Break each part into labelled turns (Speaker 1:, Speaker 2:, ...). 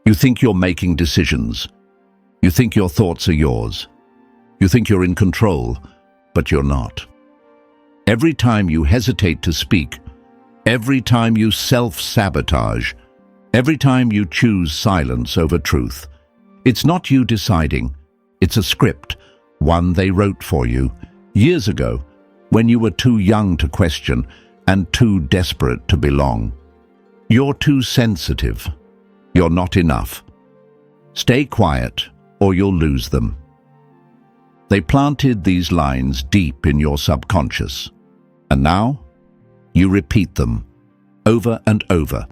Speaker 1: You think you're making decisions. You think your thoughts are yours. You think you're in control, but you're not. Every time you hesitate to speak, every time you self-sabotage, every time you choose silence over truth, it's not you deciding. It's a script, one they wrote for you years ago when you were too young to question and too desperate to belong. You're too sensitive. You're not enough. Stay quiet or you'll lose them. They planted these lines deep in your subconscious, and now you repeat them over and over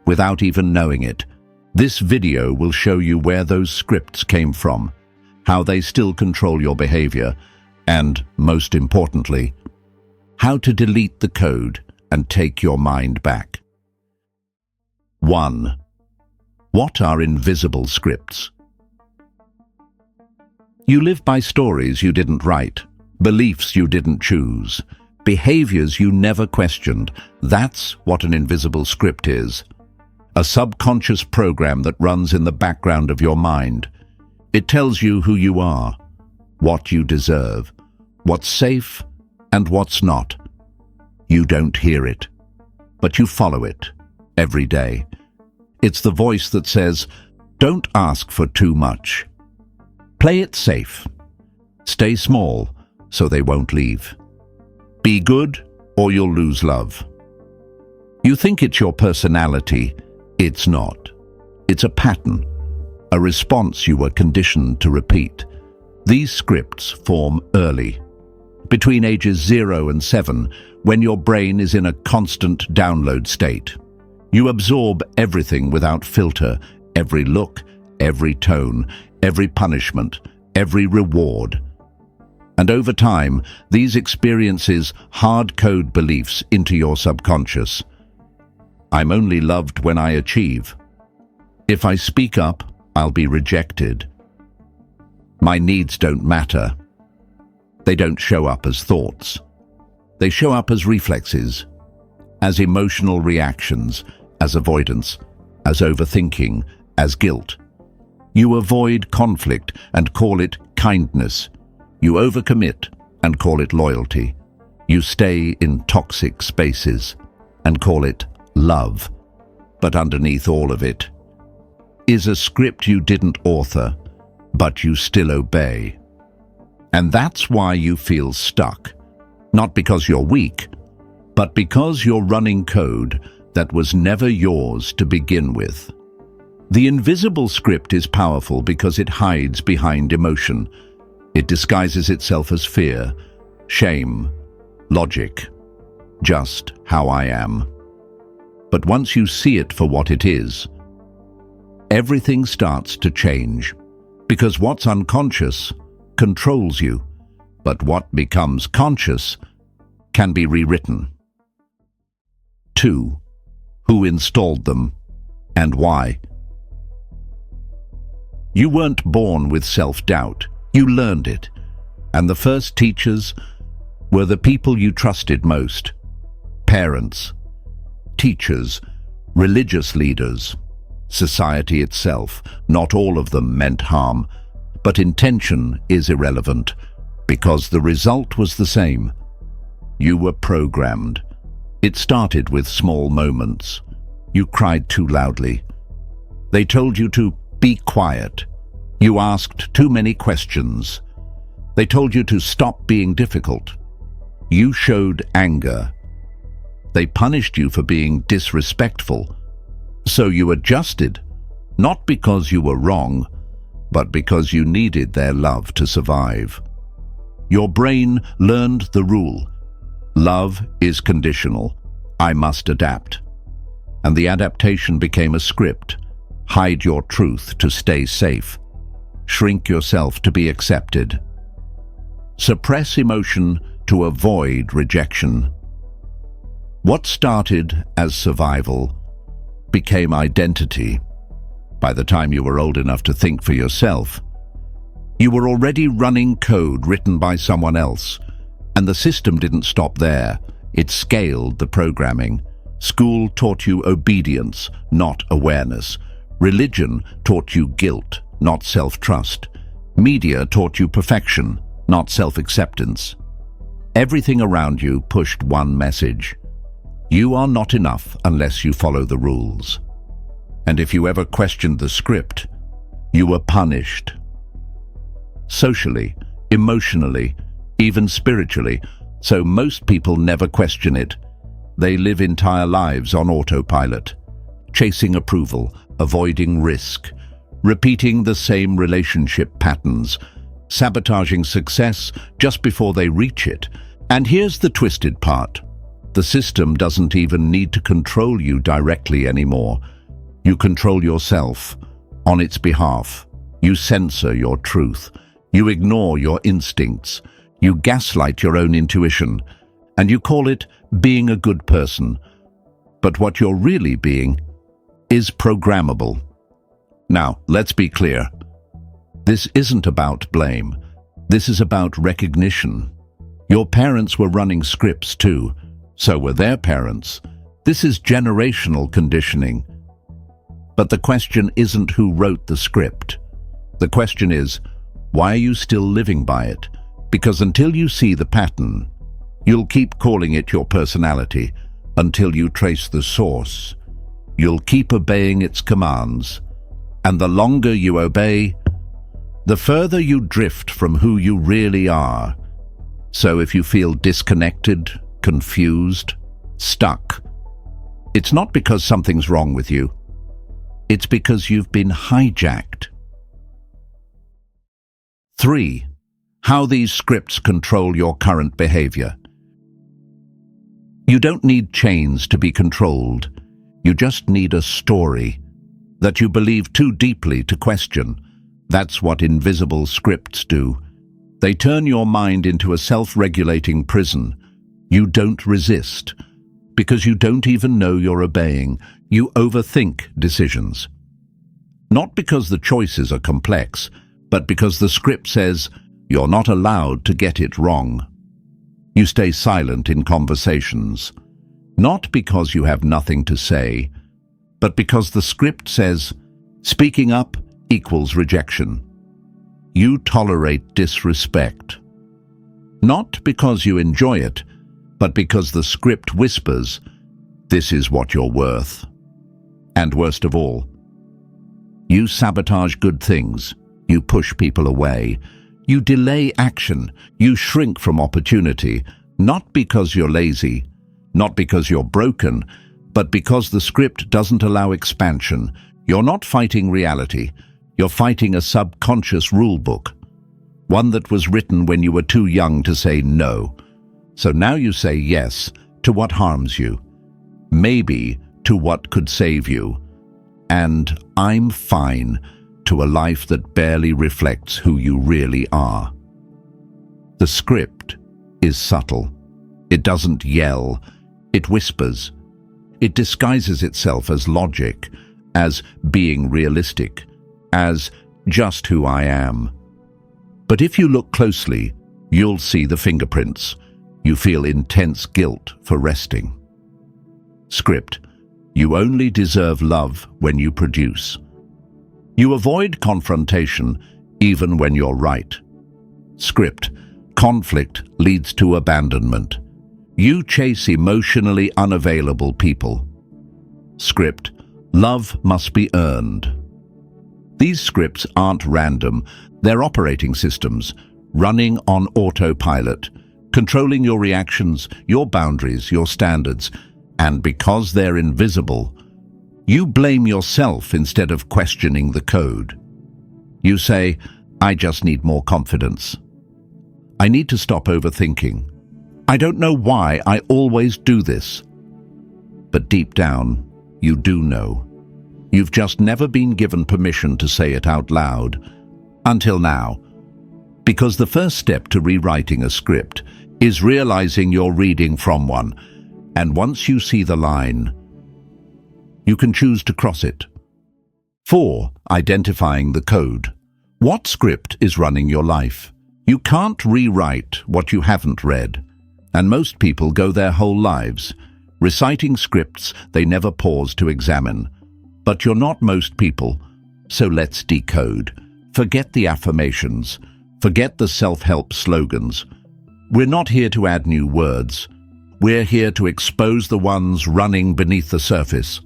Speaker 1: without even knowing it. This video will show you where those scripts came from, how they still control your behavior, and, most importantly, how to delete the code and take your mind back. 1. What are invisible scripts? You live by stories you didn't write, beliefs you didn't choose, behaviors you never questioned. That's what an invisible script is. A subconscious program that runs in the background of your mind. It tells you who you are, what you deserve, what's safe and what's not. You don't hear it, but you follow it every day. It's the voice that says, don't ask for too much. Play it safe. Stay small so they won't leave. Be good or you'll lose love. You think it's your personality. It's not. It's a pattern, a response you were conditioned to repeat. These scripts form early, between ages 0 and 7, when your brain is in a constant download state. You absorb everything without filter, every look, every tone, every punishment, every reward. And over time, these experiences hard-code beliefs into your subconscious. I'm only loved when I achieve. If I speak up, I'll be rejected. My needs don't matter. They don't show up as thoughts. They show up as reflexes, as emotional reactions, as avoidance, as overthinking, as guilt. You avoid conflict and call it kindness. You overcommit and call it loyalty. You stay in toxic spaces and call it love. But underneath all of it is a script you didn't author, but you still obey. And that's why you feel stuck. Not because you're weak, but because you're running code that was never yours to begin with. The invisible script is powerful because it hides behind emotion. It disguises itself as fear, shame, logic, just how I am. But once you see it for what it is, everything starts to change, because what's unconscious controls you, but what becomes conscious can be rewritten. 2. Who installed them and why? You weren't born with self-doubt. You learned it. And the first teachers were the people you trusted most. Parents, teachers, religious leaders, society itself. Not all of them meant harm, but intention is irrelevant because the result was the same. You were programmed. It started with small moments. You cried too loudly. They told you to be quiet. You asked too many questions. They told you to stop being difficult. You showed anger. They punished you for being disrespectful. So you adjusted, not because you were wrong, but because you needed their love to survive. Your brain learned the rule. Love is conditional. I must adapt. And the adaptation became a script. Hide your truth to stay safe. Shrink yourself to be accepted. Suppress emotion to avoid rejection. What started as survival became identity. By the time you were old enough to think for yourself, you were already running code written by someone else, and the system didn't stop there. It scaled the programming. School taught you obedience, not awareness. Religion taught you guilt, not self-trust. Media taught you perfection, not self-acceptance. Everything around you pushed one message: you are not enough unless you follow the rules. And if you ever questioned the script, you were punished. Socially, emotionally, even spiritually, so most people never question it. They live entire lives on autopilot, chasing approval, avoiding risk, repeating the same relationship patterns, sabotaging success just before they reach it. And here's the twisted part. The system doesn't even need to control you directly anymore. You control yourself on its behalf. You censor your truth. You ignore your instincts. You gaslight your own intuition. And you call it being a good person. But what you're really being is programmable. Now, let's be clear. This isn't about blame. This is about recognition. Your parents were running scripts too. So were their parents. This is generational conditioning. But the question isn't who wrote the script. The question is, why are you still living by it? Because until you see the pattern, you'll keep calling it your personality until you trace the source. You'll keep obeying its commands. And the longer you obey, the further you drift from who you really are. So if you feel disconnected, confused, stuck, it's not because something's wrong with you. It's because you've been hijacked. 3. How these scripts control your current behavior. You don't need chains to be controlled. You just need a story that you believe too deeply to question. That's what invisible scripts do. They turn your mind into a self-regulating prison. You don't resist because you don't even know you're obeying. You overthink decisions. Not because the choices are complex, but because the script says you're not allowed to get it wrong. You stay silent in conversations, not because you have nothing to say, but because the script says speaking up equals rejection. You tolerate disrespect, not because you enjoy it, but because the script whispers, this is what you're worth. And worst of all, you sabotage good things. You push people away. You delay action. You shrink from opportunity, not because you're lazy, not because you're broken, but because the script doesn't allow expansion. You're not fighting reality. You're fighting a subconscious rulebook, one that was written when you were too young to say no. So now you say yes to what harms you, maybe to what could save you, and I'm fine to a life that barely reflects who you really are. The script is subtle. It doesn't yell. It whispers. It disguises itself as logic, as being realistic, as just who I am. But if you look closely, you'll see the fingerprints. You feel intense guilt for resting. Script: you only deserve love when you produce. You avoid confrontation even when you're right. Script: conflict leads to abandonment. You chase emotionally unavailable people. Script: love must be earned. These scripts aren't random. They're operating systems, running on autopilot, controlling your reactions, your boundaries, your standards. And because they're invisible, you blame yourself instead of questioning the code. You say, I just need more confidence. I need to stop overthinking. I don't know why I always do this. But deep down, you do know. You've just never been given permission to say it out loud. Until now. Because the first step to rewriting a script is realizing you're reading from one. And once you see the line, you can choose to cross it. 4. Identifying the code. What script is running your life? You can't rewrite what you haven't read. And most people go their whole lives reciting scripts they never pause to examine. But you're not most people, so let's decode. Forget the affirmations. Forget the self-help slogans. We're not here to add new words. We're here to expose the ones running beneath the surface.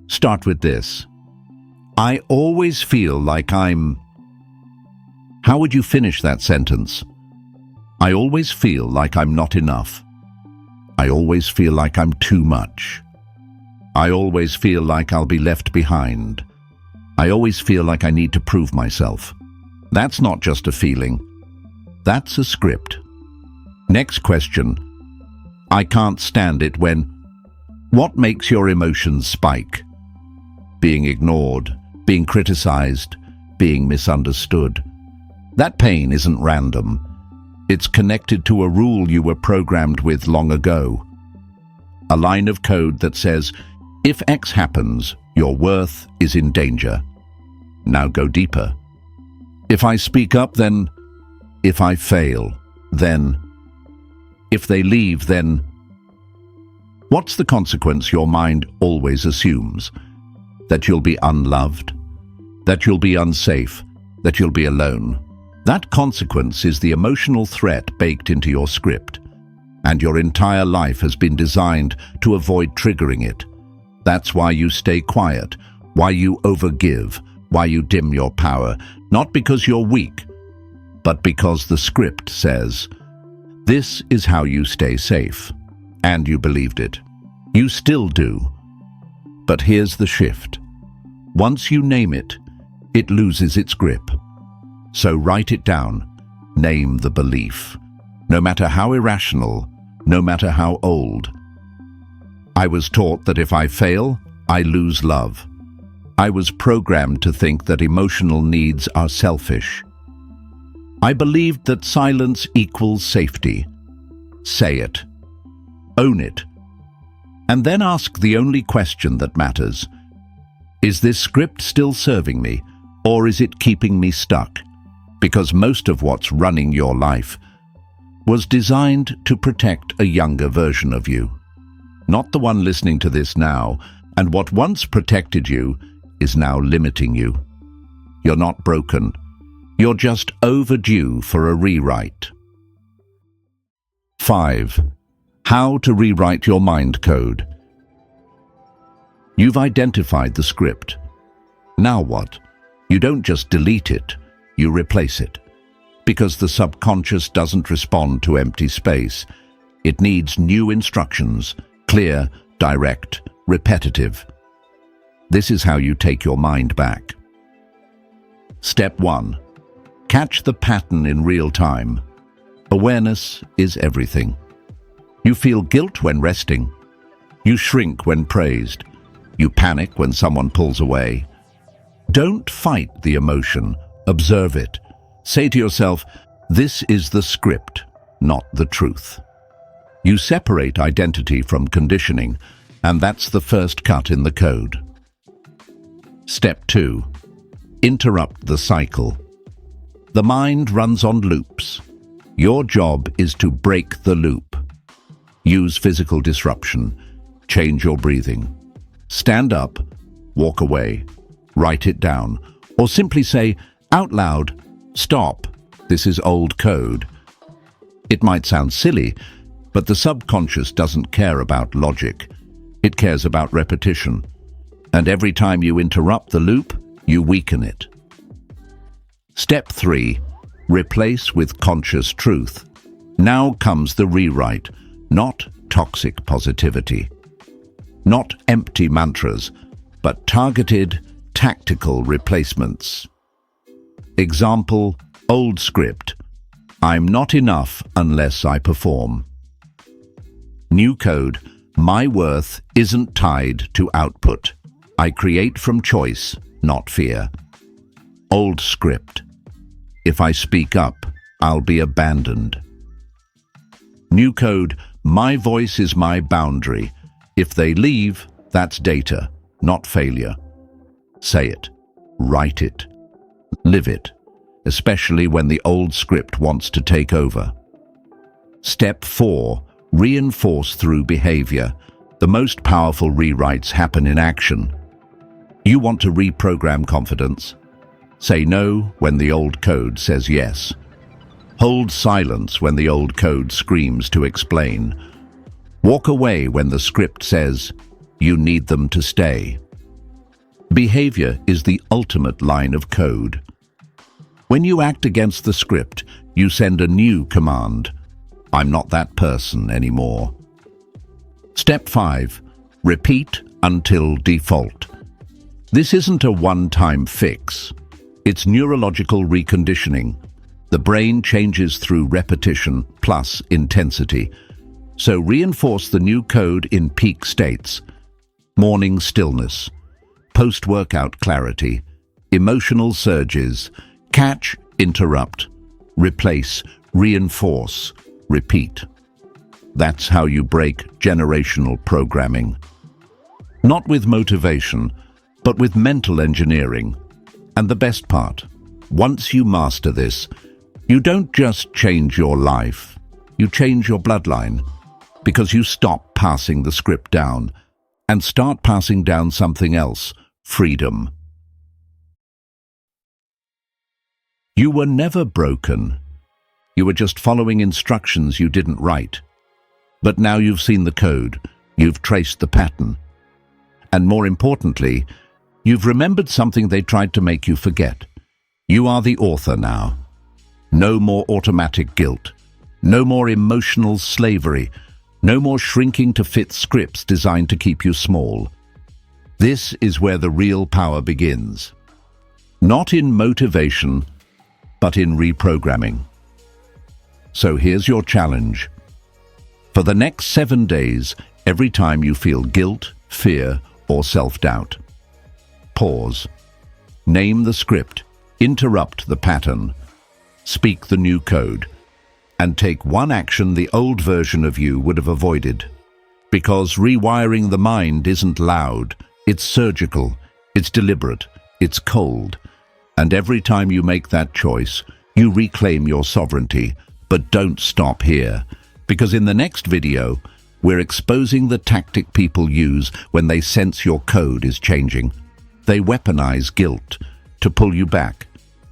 Speaker 1: Start with this. I always feel like I'm... How would you finish that sentence? I always feel like I'm not enough. I always feel like I'm too much. I always feel like I'll be left behind. I always feel like I need to prove myself. That's not just a feeling. That's a script. Next question. I can't stand it when... What makes your emotions spike? Being ignored, being criticized, being misunderstood. That pain isn't random. It's connected to a rule you were programmed with long ago. A line of code that says, if X happens, your worth is in danger. Now go deeper. If I speak up, then... If I fail, then... If they leave, then... What's the consequence your mind always assumes? That you'll be unloved, that you'll be unsafe, that you'll be alone. That consequence is the emotional threat baked into your script, and your entire life has been designed to avoid triggering it. That's why you stay quiet, why you overgive, why you dim your power, not because you're weak, but because the script says, this is how you stay safe. And you believed it. You still do. But here's the shift. Once you name it, it loses its grip. So write it down. Name the belief. No matter how irrational, no matter how old. I was taught that if I fail, I lose love. I was programmed to think that emotional needs are selfish. I believed that silence equals safety. Say it. Own it. And then ask the only question that matters. Is this script still serving me, or is it keeping me stuck? Because most of what's running your life was designed to protect a younger version of you. Not the one listening to this now, and what once protected you is now limiting you. You're not broken. You're just overdue for a rewrite. 5. How to rewrite your mind code. You've identified the script. Now what? You don't just delete it, you replace it. Because the subconscious doesn't respond to empty space. It needs new instructions, clear, direct, repetitive. This is how you take your mind back. Step 1. Catch the pattern in real time. Awareness is everything. You feel guilt when resting. You shrink when praised. You panic when someone pulls away. Don't fight the emotion. Observe it. Say to yourself, this is the script, not the truth. You separate identity from conditioning, and that's the first cut in the code. Step 2. Interrupt the cycle. The mind runs on loops. Your job is to break the loop. Use physical disruption. Change your breathing. Stand up, walk away, write it down, or simply say out loud, stop, this is old code. It might sound silly, but the subconscious doesn't care about logic. It cares about repetition. And every time you interrupt the loop, you weaken it. Step 3. Replace with conscious truth. Now comes the rewrite, not toxic positivity. Not empty mantras, but targeted, tactical replacements. Example, old script. I'm not enough unless I perform. New code, my worth isn't tied to output. I create from choice, not fear. Old script. If I speak up, I'll be abandoned. New code, my voice is my boundary. If they leave, that's data, not failure. Say it, write it, live it, especially when the old script wants to take over. Step 4. Reinforce through behavior. The most powerful rewrites happen in action. You want to reprogram confidence? Say no when the old code says yes. Hold silence when the old code screams to explain. Walk away when the script says you need them to stay. Behavior is the ultimate line of code. When you act against the script, you send a new command. I'm not that person anymore. Step 5. Repeat until default. This isn't a one-time fix. It's neurological reconditioning. The brain changes through repetition plus intensity. So reinforce the new code in peak states. Morning stillness, post-workout clarity, emotional surges, catch, interrupt, replace, reinforce, repeat. That's how you break generational programming. Not with motivation, but with mental engineering. And the best part, once you master this, you don't just change your life, you change your bloodline, because you stop passing the script down and start passing down something else, freedom. You were never broken. You were just following instructions you didn't write. But now you've seen the code, you've traced the pattern. And more importantly, you've remembered something they tried to make you forget. You are the author now. No more automatic guilt. No more emotional slavery. No more shrinking to fit scripts designed to keep you small. This is where the real power begins. Not in motivation, but in reprogramming. So here's your challenge. For the next 7 days, every time you feel guilt, fear, or self-doubt, pause. Name the script, interrupt the pattern, speak the new code, and take one action the old version of you would have avoided. Because rewiring the mind isn't loud, it's surgical, it's deliberate, it's cold. And every time you make that choice, you reclaim your sovereignty. But don't stop here, because in the next video, we're exposing the tactic people use when they sense your code is changing. They weaponize guilt to pull you back,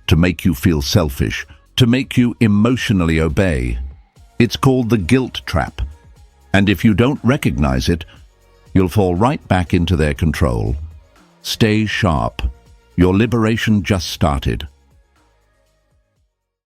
Speaker 1: to make you feel selfish, to make you emotionally obey. It's called the guilt trap. And if you don't recognize it, you'll fall right back into their control. Stay sharp. Your liberation just started.